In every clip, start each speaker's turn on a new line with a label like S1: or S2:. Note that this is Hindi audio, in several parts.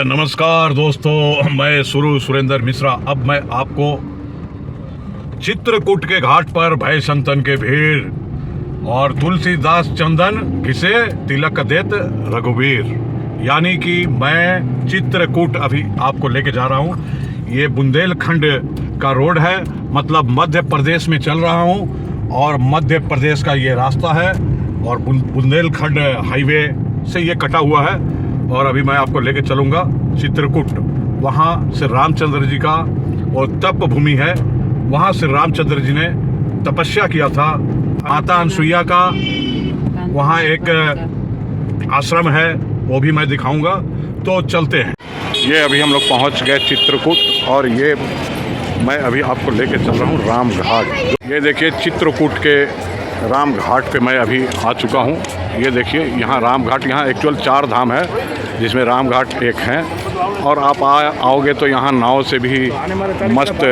S1: नमस्कार दोस्तों, मैं सुरेंद्र मिश्रा। अब मैं आपको चित्रकूट के घाट पर भय संतन के भीड़ और तुलसीदास चंदन घिसे तिलक देत रघुवीर, यानी कि मैं चित्रकूट अभी आपको लेके जा रहा हूँ। ये बुंदेलखंड का रोड है, मतलब मध्य प्रदेश में चल रहा हूँ और मध्य प्रदेश का ये रास्ता है और बुंदेलखंड हाईवे से ये कटा हुआ है। और अभी मैं आपको लेके चलूँगा चित्रकूट। वहाँ श्री रामचंद्र जी का वो तप भूमि है, वहाँ श्री रामचंद्र जी ने तपस्या किया था। माता अनसुईया का वहाँ एक आश्रम है, वो भी मैं दिखाऊंगा। तो चलते हैं। ये अभी हम लोग पहुँच गए चित्रकूट और ये मैं अभी आपको लेके चल रहा हूँ राम घाट। ये देखिए चित्रकूट के राम घाट पे मैं अभी आ चुका हूँ। ये देखिए यहाँ राम घाट, यहाँ एक्चुअल 4 धाम है जिसमें राम घाट एक है। और आप आओगे तो यहाँ नाव से भी मस्त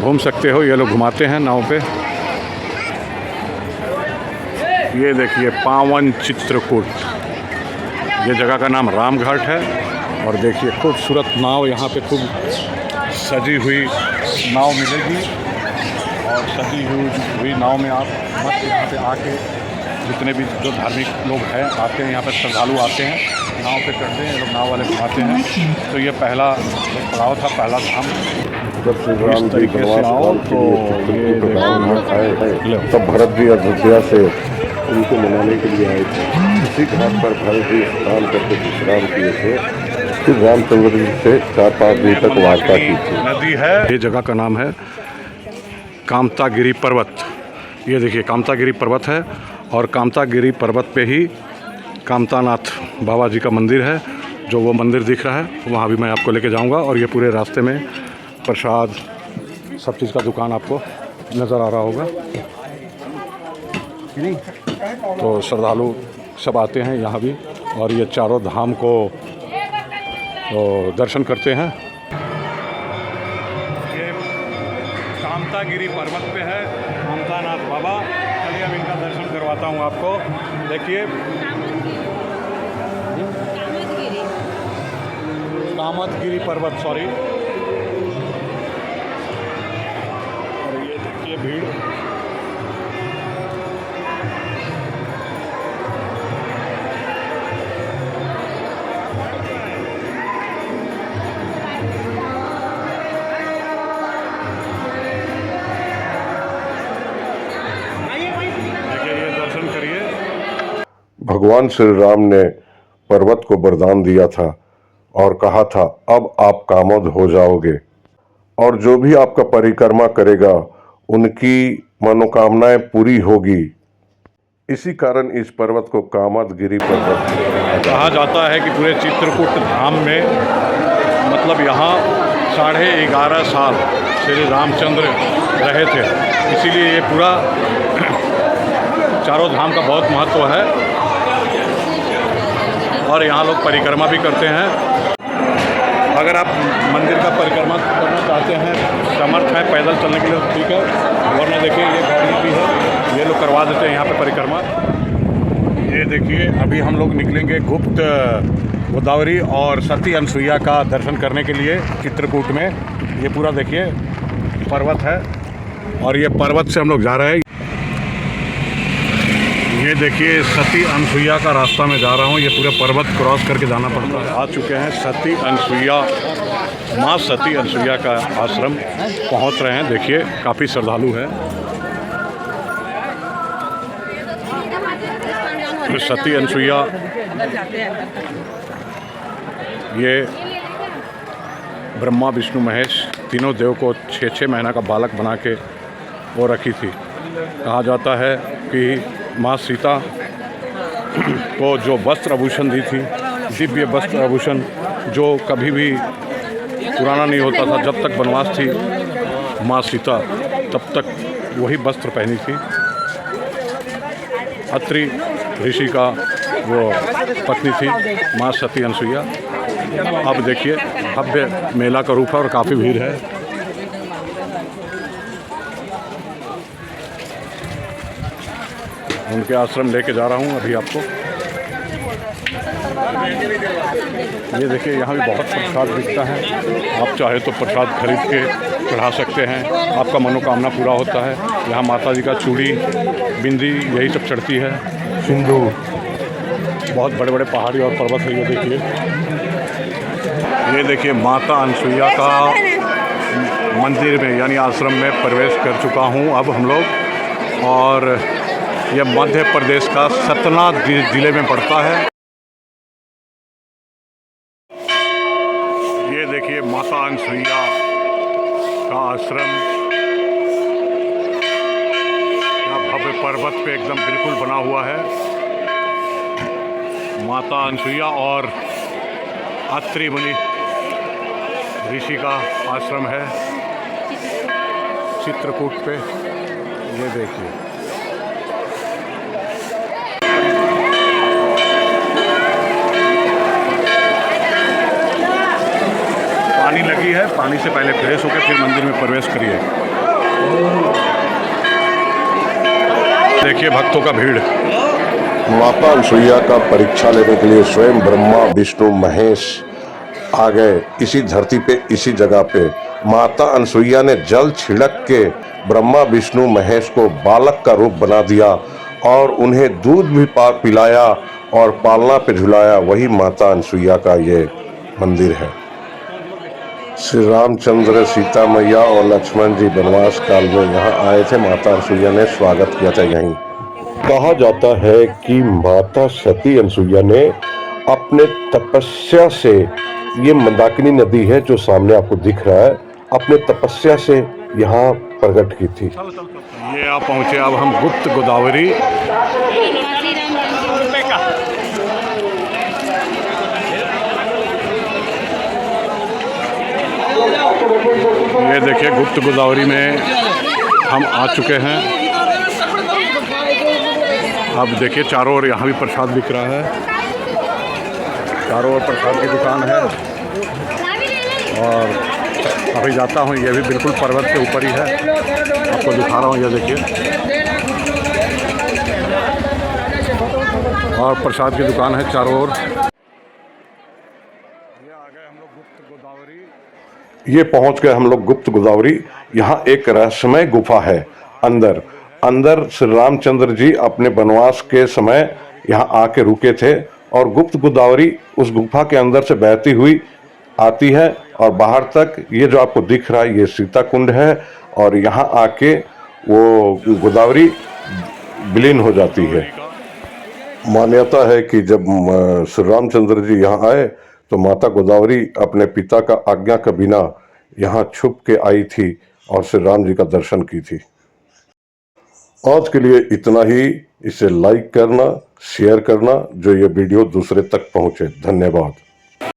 S1: घूम सकते हो। ये लोग घुमाते हैं नाव पे। ये देखिए पावन चित्रकूट, ये जगह का नाम राम घाट है। और देखिए खूबसूरत नाव, यहाँ पे खूब सजी हुई नाव मिलेगी। और सजी हुई नाव में आप मस्त यहाँ पे आके, जितने भी जो धार्मिक लोग हैं आते हैं, यहाँ पर श्रद्धालु आते हैं, नाव पे चढ़ते हैं, लोग नाव वाले घुमाते हैं। तो ये पहला पड़ाव था, पहला धाम।
S2: जब श्री राम जी बनवास तो ये आए तब भरत जी अयोध्या से उनको मनाने के लिए आए थे। इसी घाट पर भरत जी स्नान करके विश्राम किए थे। फिर रामचंद्र जी से 4-5 दिन तक वार्ता की थी।
S1: नदी है, ये जगह का नाम है कामतागिरी पर्वत। ये देखिए कामतागिरी पर्वत है और कामतागिरी पर्वत पे ही कामतानाथ बाबा जी का मंदिर है। जो वो मंदिर दिख रहा है वहाँ भी मैं आपको लेके जाऊँगा। और ये पूरे रास्ते में प्रसाद, सब चीज़ का दुकान आपको नज़र आ रहा होगा। तो श्रद्धालु सब आते हैं यहाँ भी और ये चारों धाम को दर्शन करते हैं। ये कामतागिरी पर्वत पे है कामतानाथ बाबा। चलिए अब इनका दर्शन करवाता हूँ आपको। देखिए कामतगिरी पर्वत, सॉरी। और ये देखिए भीड़।
S2: भगवान श्री राम ने पर्वत को वरदान दिया था और कहा था अब आप कामोद हो जाओगे और जो भी आपका परिक्रमा करेगा उनकी मनोकामनाएं पूरी होगी। इसी कारण इस पर्वत को कामतगिरी पर्वत
S1: कहा जाता है कि पूरे चित्रकूट धाम में, मतलब यहाँ 11.5 साल श्री रामचंद्र रहे थे, इसीलिए ये पूरा चारों धाम का बहुत महत्व है। और यहाँ लोग परिक्रमा भी करते हैं। अगर आप मंदिर का परिक्रमा करना चाहते हैं, समर्थ है पैदल चलने के लिए, ठीक है। वरना देखिए ये गाड़ियाँ भी है, ये लोग करवा देते हैं यहाँ पे परिक्रमा। ये देखिए अभी हम लोग निकलेंगे गुप्त गोदावरी और सती अनसुईया का दर्शन करने के लिए चित्रकूट में। ये पूरा देखिए पर्वत है और ये पर्वत से हम लोग जा रहे हैं। ये देखिए सती अनसुईया का रास्ता में जा रहा हूँ। ये पूरे पर्वत क्रॉस करके जाना पड़ता है। आ चुके हैं सती अनसुईया, माँ सती अनसुईया का आश्रम पहुँच रहे हैं। देखिए काफ़ी श्रद्धालु हैं। सती अनसुईया ये ब्रह्मा विष्णु महेश तीनों देव को 6-6 महीना का बालक बना के वो रखी थी। कहा जाता है कि माँ सीता को जो वस्त्र आभूषण दी थी, दिव्य वस्त्र आभूषण जो कभी भी पुराना नहीं होता था, जब तक वनवास थी माँ सीता तब तक वही वस्त्र पहनी थी। अत्रि ऋषि का वो पत्नी थी माँ सती अनसुईया। अब देखिए भव्य मेला का रूप है और काफ़ी भीड़ है। उनके आश्रम लेके जा रहा हूँ अभी आपको। ये देखिए यहाँ भी बहुत प्रसाद बिकता है, आप चाहे तो प्रसाद खरीद के चढ़ा सकते हैं, आपका मनोकामना पूरा होता है। यहाँ माता जी का चूड़ी, बिंदी यही सब चढ़ती है, सिंदूर। बहुत बड़े बड़े पहाड़ी और पर्वत है। ये देखिए माता अनसुईया का मंदिर में यानी आश्रम में प्रवेश कर चुका हूँ अब हम लोग, और यह मध्य प्रदेश का सतना जिले में पड़ता है। ये देखिए माता अनसुईया का आश्रम यहाँ भव्य पर्वत पे एकदम बिल्कुल बना हुआ है। माता अनसुईया और अत्रि मुनि ऋषि का आश्रम है चित्रकूट पे। ये देखिए पानी लगी है, पानी से पहले फ्रेश होकर फिर मंदिर में प्रवेश करिए। देखिए भक्तों का भीड़।
S2: माता अनसुईया का परीक्षा लेने के लिए स्वयं ब्रह्मा विष्णु महेश आ गए इसी धरती पे, इसी जगह पे। माता अनसुईया ने जल छिड़क के ब्रह्मा विष्णु महेश को बालक का रूप बना दिया और उन्हें दूध भी पिलाया और पालना पे झुलाया। वही माता अनसुईया का ये मंदिर है। श्री रामचंद्र, सीता मैया और लक्ष्मण जी वनवास काल में यहाँ आए थे। माता अनसुईया ने स्वागत किया था यहीं। कहा जाता है कि माता सती अनसुईया ने अपने तपस्या से, ये मंदाकिनी नदी है जो सामने आपको दिख रहा है, अपने तपस्या से यहाँ प्रकट की थी।
S1: ये आप पहुँचे अब हम गुप्त गोदावरी। ये देखिए गुप्त गोदावरी में हम आ चुके हैं। अब देखिए चारों ओर यहाँ भी प्रसाद बिक रहा है, चारों ओर प्रसाद की दुकान है। और अभी जाता हूँ, ये भी बिल्कुल पर्वत के ऊपर ही है, आपको दिखा रहा हूँ। ये देखिए और प्रसाद की दुकान है चारों ओर। ये आ गए हम लोग गुप्त गोदावरी।
S2: ये पहुंच गए हम लोग गुप्त गोदावरी। यहाँ एक रहस्यमय गुफा है। अंदर श्री रामचंद्र जी अपने वनवास के समय यहाँ आके रुके थे और गुप्त गोदावरी उस गुफा के अंदर से बहती हुई आती है और बाहर तक ये जो आपको दिख रहा है ये सीता कुंड है और यहाँ आके वो गोदावरी विलीन हो जाती है। मान्यता है कि जब श्री रामचंद्र जी यहाँ आए तो माता गोदावरी अपने पिता का आज्ञा के बिना यहाँ छुप के आई थी और श्री राम जी का दर्शन की थी। आज के लिए इतना ही। इसे लाइक करना, शेयर करना जो ये वीडियो दूसरे तक पहुंचे। धन्यवाद।